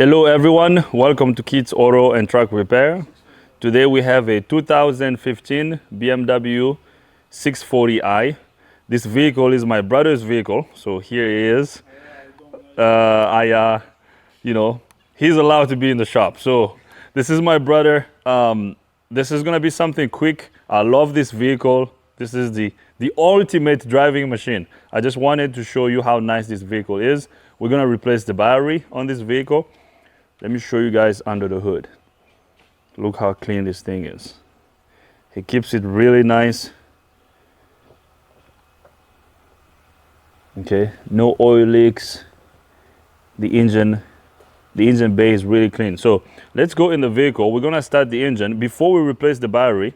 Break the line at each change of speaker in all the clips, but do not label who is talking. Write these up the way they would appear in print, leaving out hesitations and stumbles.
Hello everyone, welcome to Kids Auto and Truck Repair. Today we have a 2015 BMW 640i. This vehicle is my brother's vehicle, so here he is. He's allowed to be in the shop. So this is my brother. This is gonna be something quick. I love this vehicle. This is the ultimate driving machine. I just wanted to show you how nice this vehicle is. We're gonna replace the battery on this vehicle. Let me show you guys under the hood. Look how clean this thing is. He keeps it really nice. Okay, no oil leaks. The engine bay is really clean. So let's go in the vehicle. We're gonna start the engine. Before we replace the battery,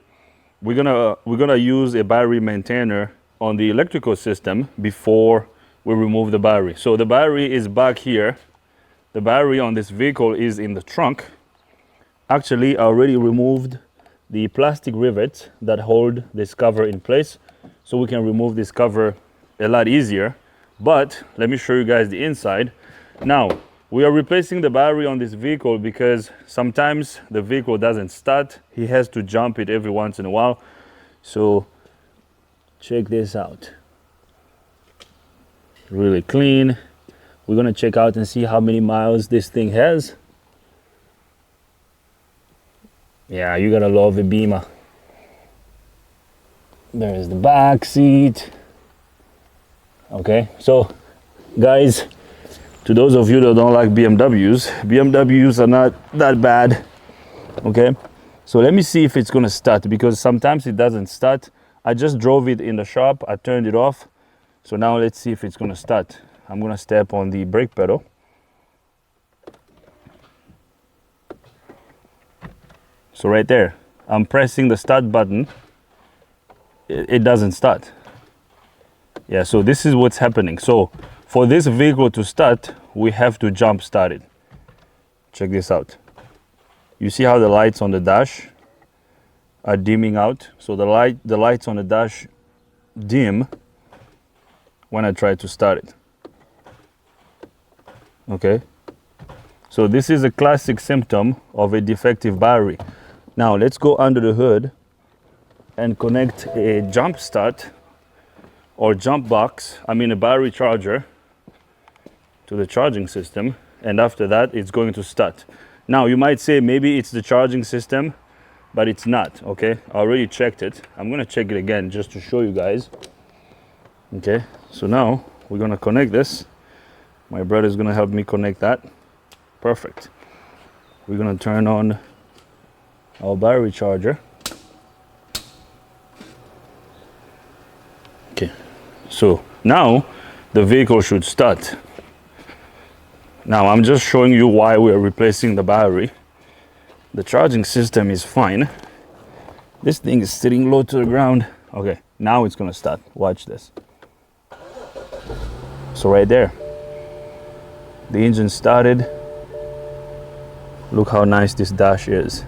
we're gonna use a battery maintainer on the electrical system before we remove the battery. So the battery is back here. The battery on this vehicle is in the trunk. Actually, I already removed the plastic rivets that hold this cover in place, so we can remove this cover a lot easier. But let me show you guys the inside. Now, we are replacing the battery on this vehicle because sometimes the vehicle doesn't start. He has to jump it every once in a while. So check this out. Really clean. We're gonna check out and see how many miles this thing has. Yeah, you gotta love a Beamer. There's the back seat. Okay, so guys, to those of you that don't like BMWs are not that bad. Okay, so let me see if it's gonna start, because sometimes it doesn't start. I just drove it in the shop, I turned it off. So now let's see if it's gonna start. I'm gonna step on the brake pedal. So right there, I'm pressing the start button. It doesn't start. Yeah, so this is what's happening. So for this vehicle to start, we have to jump start it. Check this out. You see how the lights on the dash are dimming out? So the lights on the dash dim when I try to start it. Okay, so this is a classic symptom of a defective battery. Now let's go under the hood and connect a jump start or jump box, a battery charger, to the charging system, and after that it's going to start. Now you might say maybe it's the charging system, but it's not. Okay, I already checked it. I'm gonna check it again just to show you guys. Okay, so now we're gonna connect this. My brother's gonna help me connect that. Perfect. We're gonna turn on our battery charger. Okay, so now the vehicle should start. Now I'm just showing you why we are replacing the battery. The charging system is fine. This thing is sitting low to the ground. Okay, now it's gonna start. Watch this. So right there, the engine started. Look how nice this dash is.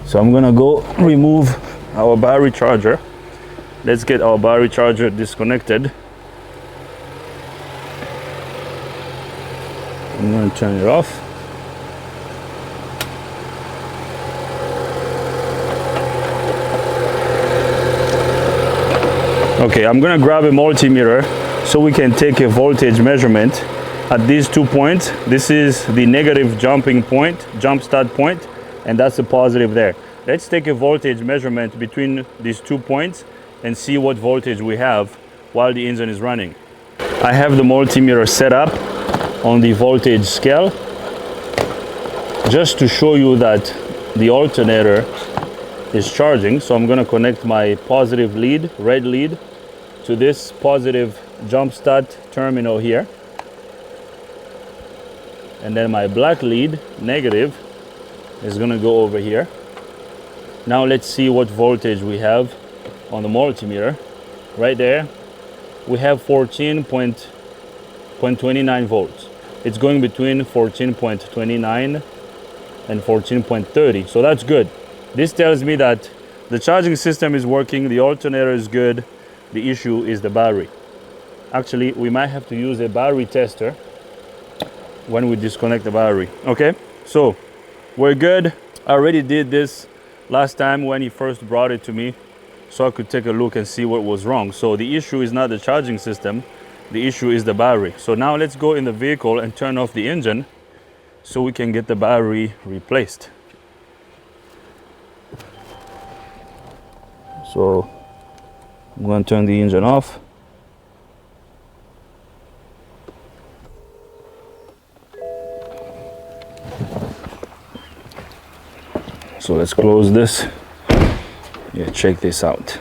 So I'm gonna go remove our battery charger. Let's get our battery charger disconnected. I'm gonna turn it off. Okay, I'm gonna grab a multimeter so we can take a voltage measurement at these 2 points. This is the negative jump start point, and that's the positive there. Let's take a voltage measurement between these 2 points and see what voltage we have while the engine is running. I have the multimeter set up on the voltage scale just to show you that the alternator is charging. So I'm gonna connect my positive lead, red lead, to this positive jump start terminal here. And then my black lead, negative, is gonna go over here. Now let's see what voltage we have on the multimeter. Right there, we have 14.29 volts. It's going between 14.29 and 14.30, so that's good. This tells me that the charging system is working, the alternator is good, the issue is the battery. Actually, we might have to use a battery tester when we disconnect the battery. Okay, so we're good. I already did this last time when he first brought it to me, so I could take a look and see what was wrong. So the issue is not the charging system, the issue is the battery. So now let's go in the vehicle and turn off the engine so we can get the battery replaced. So I'm going to turn the engine off. So let's close this. Yeah, check this out.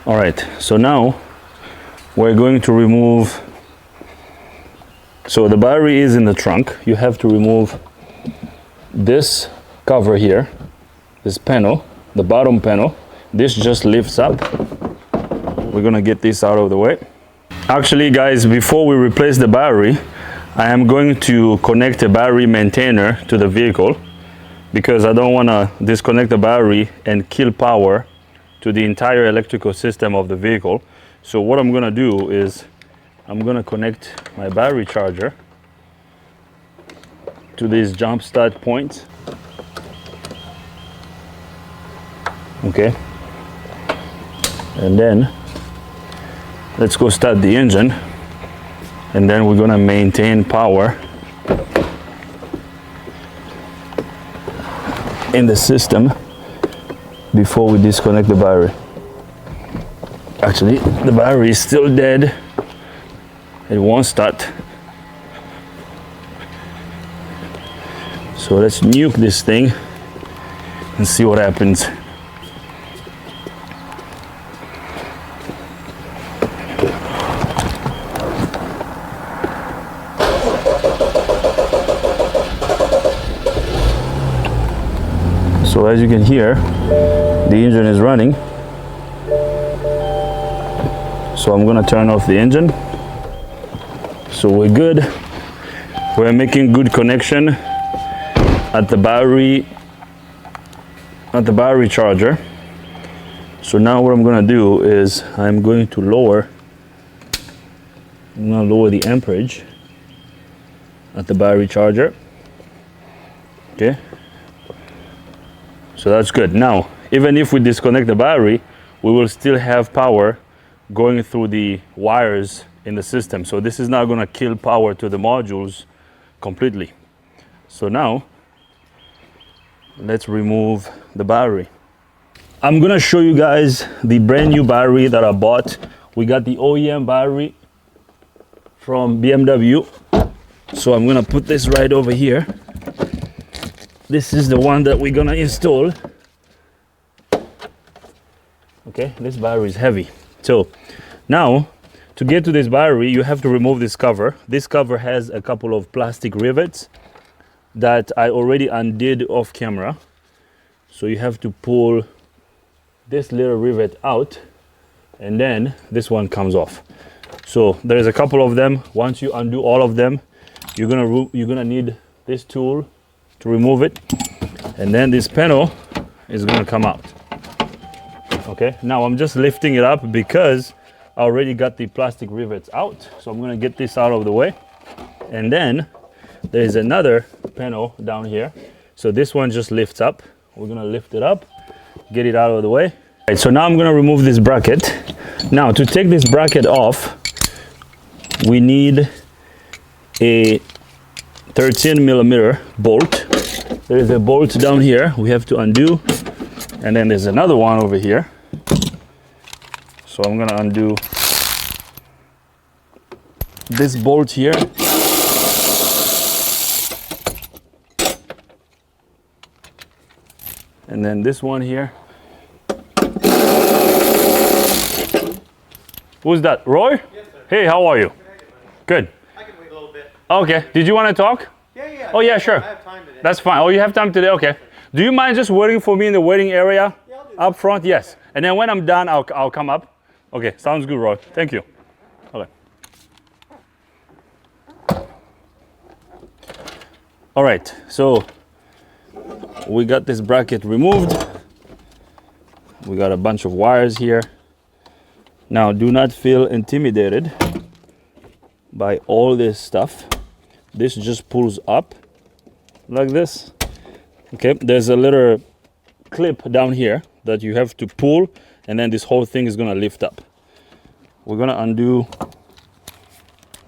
All right, so now we're going to remove, so the battery is in the trunk. You have to remove this cover here, this panel, the bottom panel. This just lifts up. We're gonna get this out of the way. Actually, guys, before we replace the battery, I am going to connect a battery maintainer to the vehicle because I don't want to disconnect the battery and kill power to the entire electrical system of the vehicle. So what I'm going to do is I'm going to connect my battery charger to these jump start points. Okay. And then let's go start the engine. And then we're gonna maintain power in the system before we disconnect the battery. Actually, the battery is still dead. It won't start. So let's nuke this thing and see what happens. So as you can hear, the engine is running. So I'm gonna turn off the engine. So we're good. We're making good connection at the battery charger. So now what I'm gonna do is I'm going to lower the amperage at the battery charger. Okay. So that's good. Now, even if we disconnect the battery, we will still have power going through the wires in the system. So this is not going to kill power to the modules completely. So now, let's remove the battery. I'm going to show you guys the brand new battery that I bought. We got the OEM battery from BMW. So I'm going to put this right over here. This is the one that we're gonna install. Okay, this battery is heavy. So now, to get to this battery, you have to remove this cover. This cover has a couple of plastic rivets that I already undid off camera. So you have to pull this little rivet out, and then this one comes off. So there's a couple of them. Once you undo all of them, you're gonna need this tool to remove it, and then this panel is going to come out. Okay, now I'm just lifting it up because I already got the plastic rivets out, so I'm going to get this out of the way. And then there's another panel down here, so this one just lifts up. We're going to lift it up, get it out of the way. Right, so now I'm going to remove this bracket. Now to take this bracket off, we need a 13 millimeter bolt. There is a bolt down here we have to undo, and then there's another one over here. So I'm gonna undo this bolt here, and then this one here. Who's that? Roy?
Yes, sir.
Hey, how are you? Good.
I can wait a little bit.
Okay. Did you want to talk?
Yeah.
Oh yeah, sure.
I have time today.
That's fine. Oh, you have time today? Okay. Do you mind just waiting for me in the waiting area?
Yeah, I'll do that.
Up front? Yes. And then when I'm done, I'll come up. Okay, sounds good, Roy. Thank you. Okay. All right, so we got this bracket removed. We got a bunch of wires here. Now, do not feel intimidated by all this stuff. This just pulls up like this. Okay, there's a little clip down here that you have to pull, and then this whole thing is gonna lift up. We're gonna undo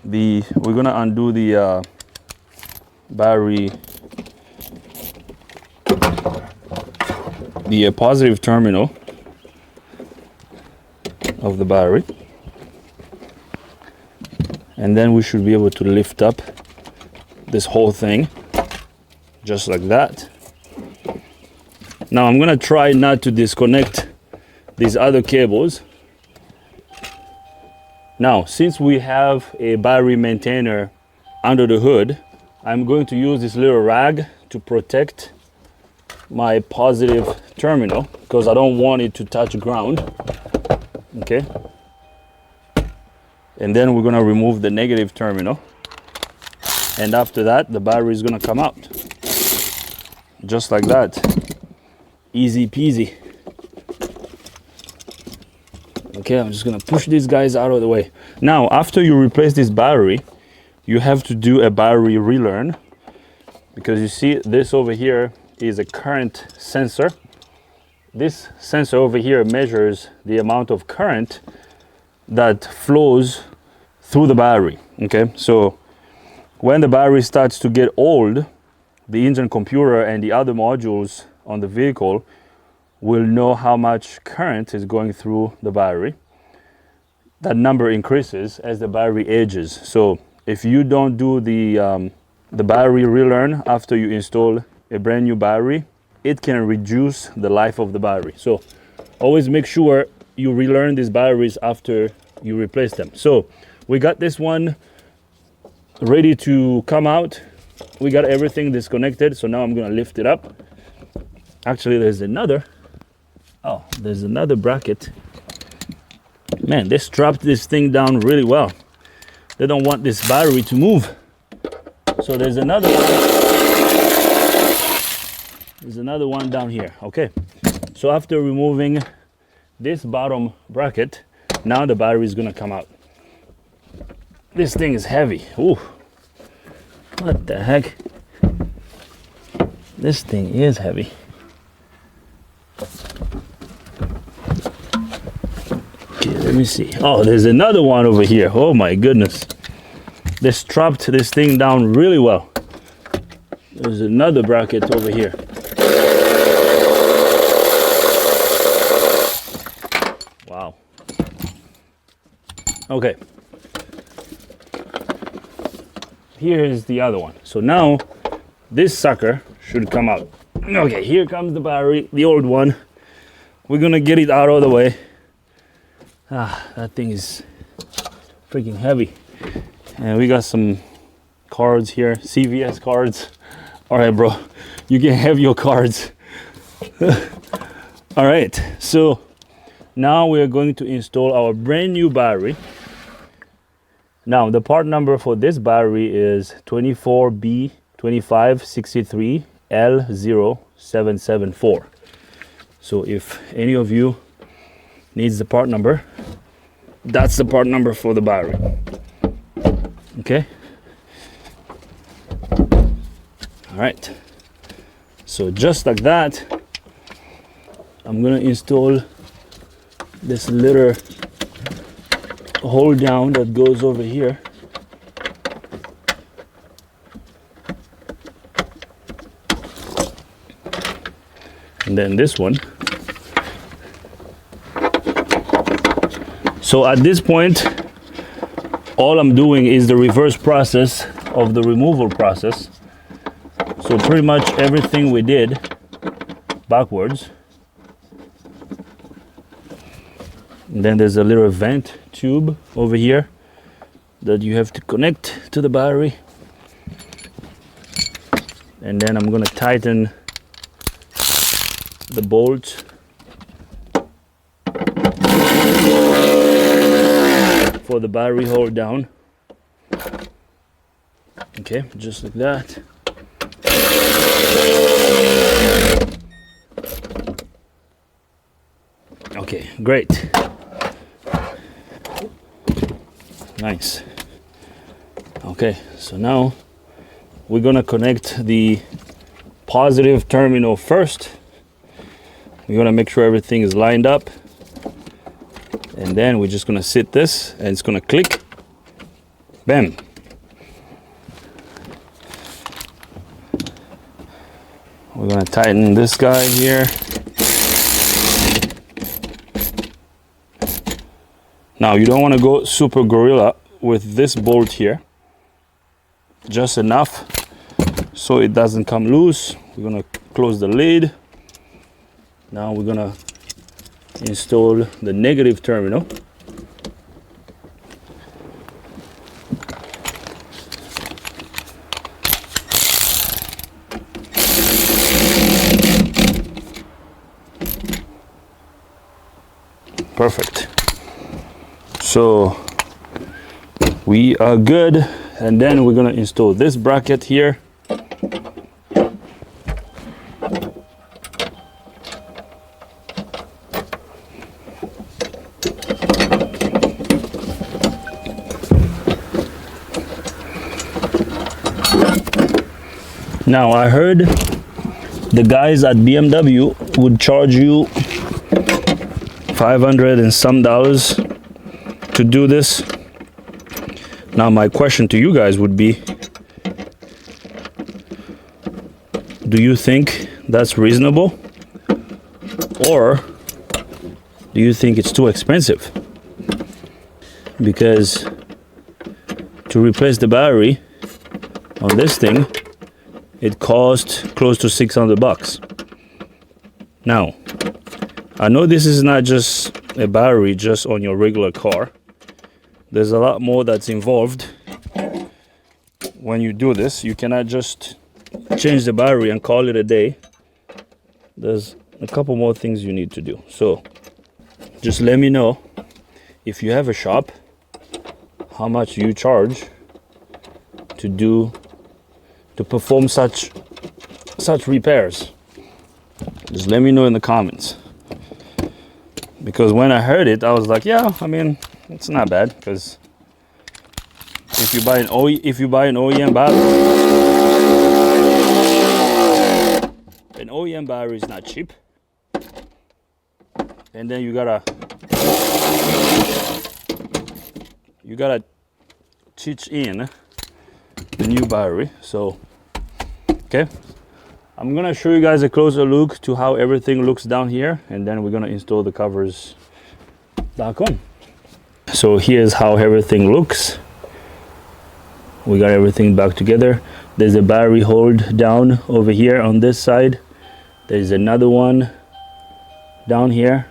the battery, the positive terminal of the battery, and then we should be able to lift up this whole thing just like that. Now I'm gonna try not to disconnect these other cables. Now, since we have a battery maintainer under the hood, I'm going to use this little rag to protect my positive terminal because I don't want it to touch ground. Okay. And then we're gonna remove the negative terminal. And after that, the battery is gonna come out. Just like that. Easy peasy. Okay, I'm just gonna push these guys out of the way. Now, after you replace this battery, you have to do a battery relearn, because you see this over here is a current sensor. This sensor over here measures the amount of current that flows through the battery. Okay, so when the battery starts to get old, the engine computer and the other modules on the vehicle will know how much current is going through the battery. That number increases as the battery ages. So if you don't do the battery relearn after you install a brand new battery, it can reduce the life of the battery. So always make sure you relearn these batteries after you replace them. So we got this one ready to come out. We got everything disconnected. So now I'm gonna lift it up. Actually, there's another bracket. Man, they strapped this thing down really well. They don't want this battery to move. So there's another one. There's another one down here. Okay. So after removing this bottom bracket, now the battery is gonna come out. This thing is heavy. Ooh. What the heck? This thing is heavy. Okay, let me see. Oh, there's another one over here. Oh my goodness. They strapped this thing down really well. There's another bracket over here. Wow. Okay. Here is the other one. So now this sucker should come out. Okay, here comes the battery, the old one. We're gonna get it out of the way. That thing is freaking heavy. And we got some cards here, CVS cards. All right, bro, you can have your cards. All right, so now we are going to install our brand new battery. Now, the part number for this battery is 24B2563L0774. So if any of you needs the part number, that's the part number for the battery. Okay. All right. So just like that, I'm gonna install this little hold down that goes over here. And then this one. So at this point, all I'm doing is the reverse process of the removal process. So pretty much everything we did backwards. And then there's a little vent tube over here that you have to connect to the battery. And then I'm gonna tighten the bolts for the battery hold down. Okay, just like that. Okay, great. Nice. Okay, so now we're gonna connect the positive terminal first. We're gonna make sure everything is lined up, and then we're just gonna sit this and it's gonna click. Bam. We're gonna tighten this guy here. Now you don't want to go super gorilla with this bolt here. Just enough so it doesn't come loose. We're gonna close the lid. Now we're gonna install the negative terminal. Perfect. So we are good, and then we're gonna install this bracket here. Now I heard the guys at BMW would charge you $500 and some to do this. Now my question to you guys would be, do you think that's reasonable, or do you think it's too expensive? Because to replace the battery on this thing, it cost close to $600. Now, I know this is not just a battery just on your regular car. There's a lot more that's involved when you do this. You cannot just change the battery and call it a day. There's a couple more things you need to do. So just let me know, if you have a shop, how much you charge to perform such repairs. Just let me know in the comments. Because when I heard it, I was like, yeah, I mean, it's not bad, because if you buy an OEM battery is not cheap. And then you gotta teach in the new battery. So okay, I'm gonna show you guys a closer look to how everything looks down here, and then we're gonna install the covers back on. So here's how everything looks. We got everything back together. There's a battery hold down over here on this side. There's another one down here.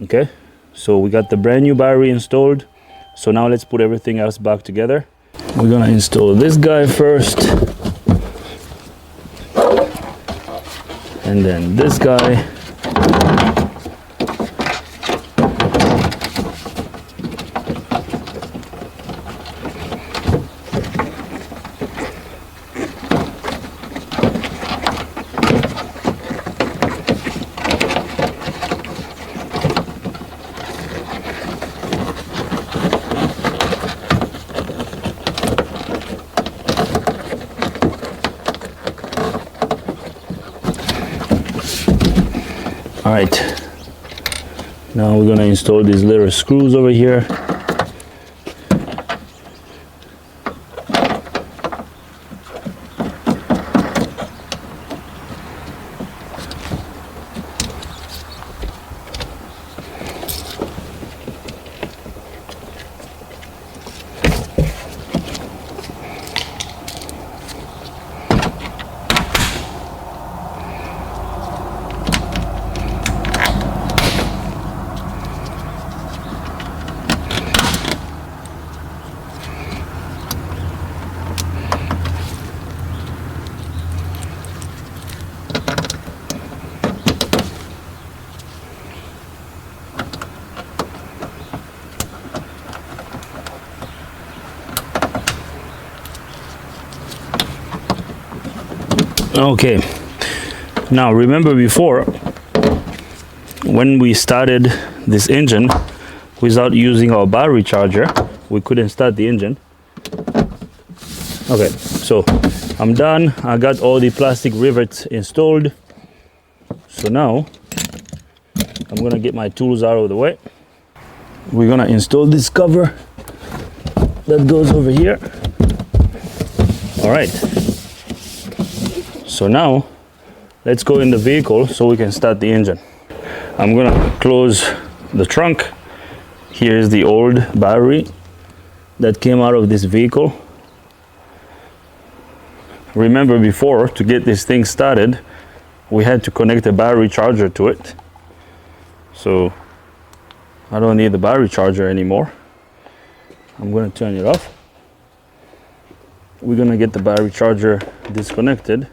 Okay, so we got the brand new battery installed. So now let's put everything else back together. We're gonna install this guy first, and then this guy. All right, now we're gonna install these little screws over here. Okay, now remember before, when we started this engine without using our battery charger, we couldn't start the engine. Okay, so I'm done. I got all the plastic rivets installed. So now I'm gonna get my tools out of the way. We're gonna install this cover that goes over here. All right, so now let's go in the vehicle so we can start the engine. I'm gonna close the trunk. Here's the old battery that came out of this vehicle. Remember before, to get this thing started, we had to connect a battery charger to it. So I don't need the battery charger anymore. I'm going to turn it off. We're going to get the battery charger disconnected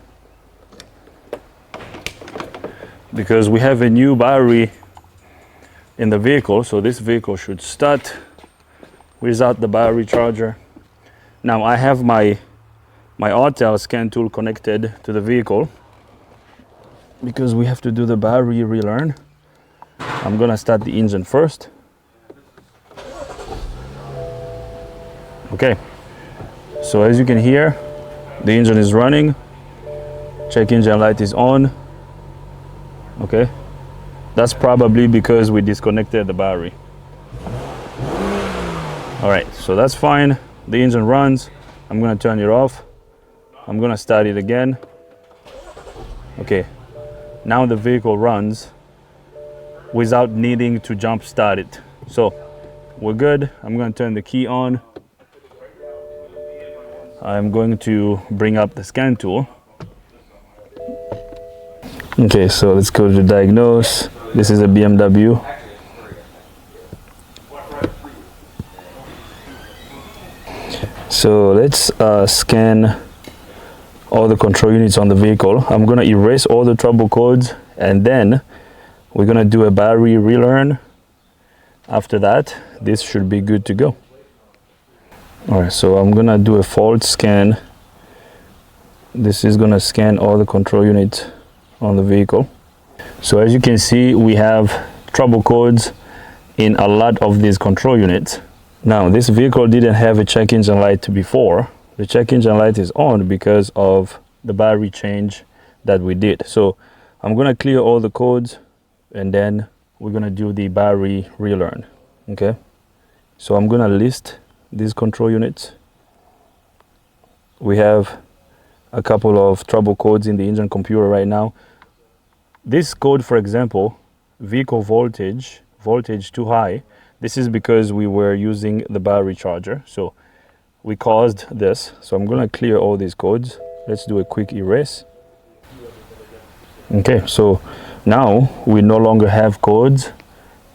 because we have a new battery in the vehicle. So this vehicle should start without the battery charger. Now I have my Autel scan tool connected to the vehicle because we have to do the battery relearn. I'm gonna start the engine first. Okay, so as you can hear, the engine is running. Check engine light is on. Okay, that's probably because we disconnected the battery. All right, so that's fine. The engine runs. I'm gonna turn it off. I'm gonna start it again. Okay, now the vehicle runs without needing to jump start it. So we're good. I'm gonna turn the key on. I'm going to bring up the scan tool. Okay, so let's go to diagnose. This is a BMW. So let's scan all the control units on the vehicle. I'm gonna erase all the trouble codes and then we're gonna do a battery relearn. After that, this should be good to go. All right, so I'm gonna do a fault scan. This is gonna scan all the control units on the vehicle. So as you can see, we have trouble codes in a lot of these control units. Now, this vehicle didn't have a check engine light before. The check engine light is on because of the battery change that we did. So I'm gonna clear all the codes and then we're gonna do the battery relearn. Okay, so I'm gonna list these control units. We have a couple of trouble codes in the engine computer right now. This code, for example, vehicle voltage too high. This is because we were using the battery charger. So we caused this. So I'm gonna clear all these codes. Let's do a quick erase. Okay, so now we no longer have codes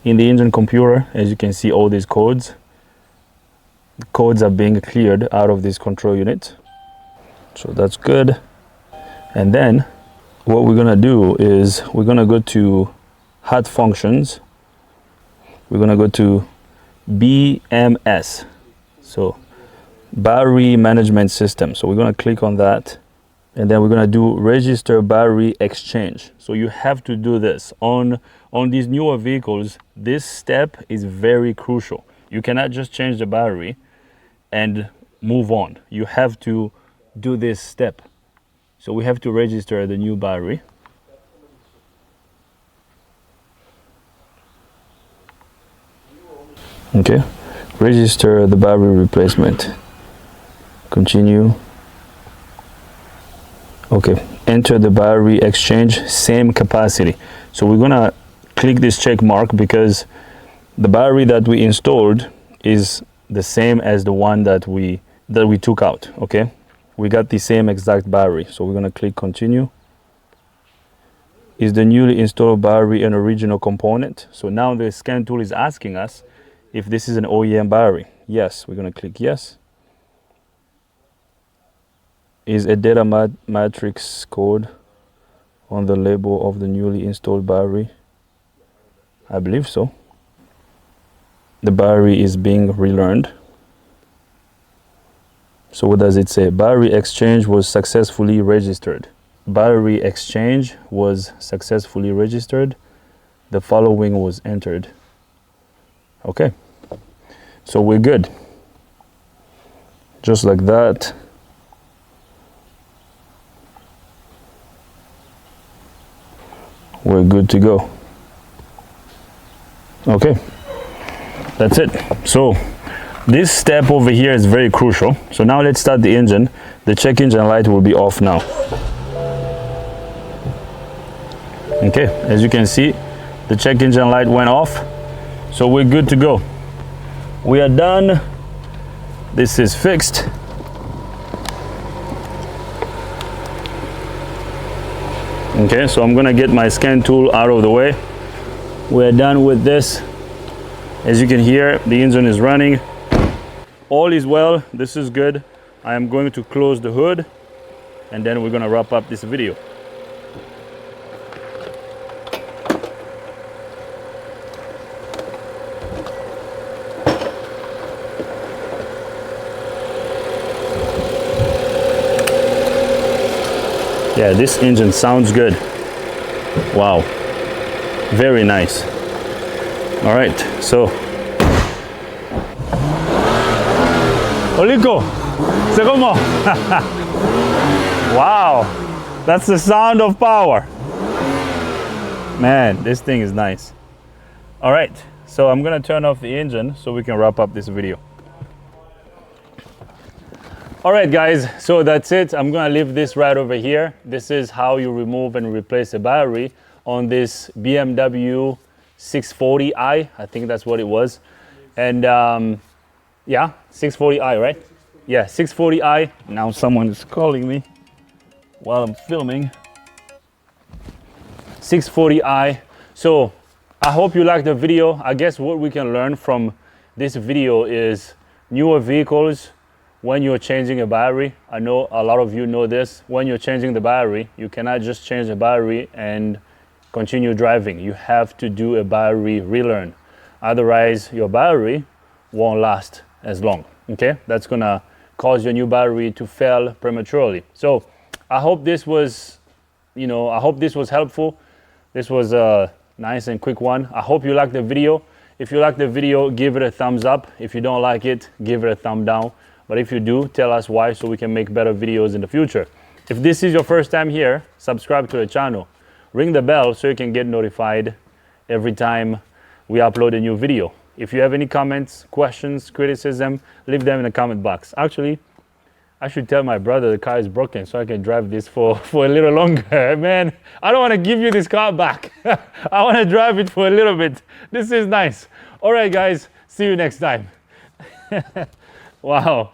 in the engine computer. As you can see, all these codes are being cleared out of this control unit. So that's good. And then what we're gonna do is we're gonna go to hot functions. We're gonna go to BMS. So battery management system. So we're gonna click on that and then we're gonna do register battery exchange. So you have to do this on these newer vehicles. This step is very crucial. You cannot just change the battery and move on. You have to do this step. So we have to register the new battery. Okay, register the battery replacement. Continue. Okay, enter the battery exchange, same capacity. So we're gonna click this check mark because the battery that we installed is the same as the one that we took out. Okay, we got the same exact battery. So we're gonna click continue. Is the newly installed battery an original component? So now the scan tool is asking us if this is an OEM battery. Yes, we're gonna click yes. Is a data matrix code on the label of the newly installed battery? I believe so. The battery is being relearned. So what does it say? Battery exchange was successfully registered. Battery exchange was successfully registered. The following was entered. Okay, so we're good. just like that. We're good to go. Okay, that's it. So this step over here is very crucial. So now let's start the engine. The check engine light will be off now. Okay, as you can see, the check engine light went off. So we're good to go. We are done. This is fixed. Okay, so I'm gonna get my scan tool out of the way. We're done with this. As you can hear, the engine is running. All is well, this is good. I am going to close the hood and then we're gonna wrap up this video. Yeah, this engine sounds good. Wow, very nice. All right, so. Olico, c'est comment? Wow, that's the sound of power. Man, this thing is nice. All right, so I'm gonna turn off the engine so we can wrap up this video. All right, guys, so that's it. I'm gonna leave this right over here. This is how you remove and replace a battery on this BMW 640i. I think that's what it was. And yeah, 640i, right? Yeah, 640i. Now someone is calling me while I'm filming. 640i. So I hope you liked the video. I guess what we can learn from this video is newer vehicles, when you're changing a battery, I know a lot of you know this, when you're changing the battery, you cannot just change the battery and continue driving. You have to do a battery relearn. Otherwise, your battery won't last as long, okay? That's gonna cause your new battery to fail prematurely. So I hope this was, I hope this was helpful. This was a nice and quick one. I hope you liked the video. If you like the video, give it a thumbs up. If you don't like it, give it a thumb down. But if you do, tell us why so we can make better videos in the future. If this is your first time here, subscribe to the channel. Ring the bell so you can get notified every time we upload a new video. If you have any comments, questions, criticism, leave them in the comment box. Actually, I should tell my brother the car is broken so I can drive this for a little longer. Man, I don't want to give you this car back. I want to drive it for a little bit. This is nice. All right, guys, see you next time. Wow.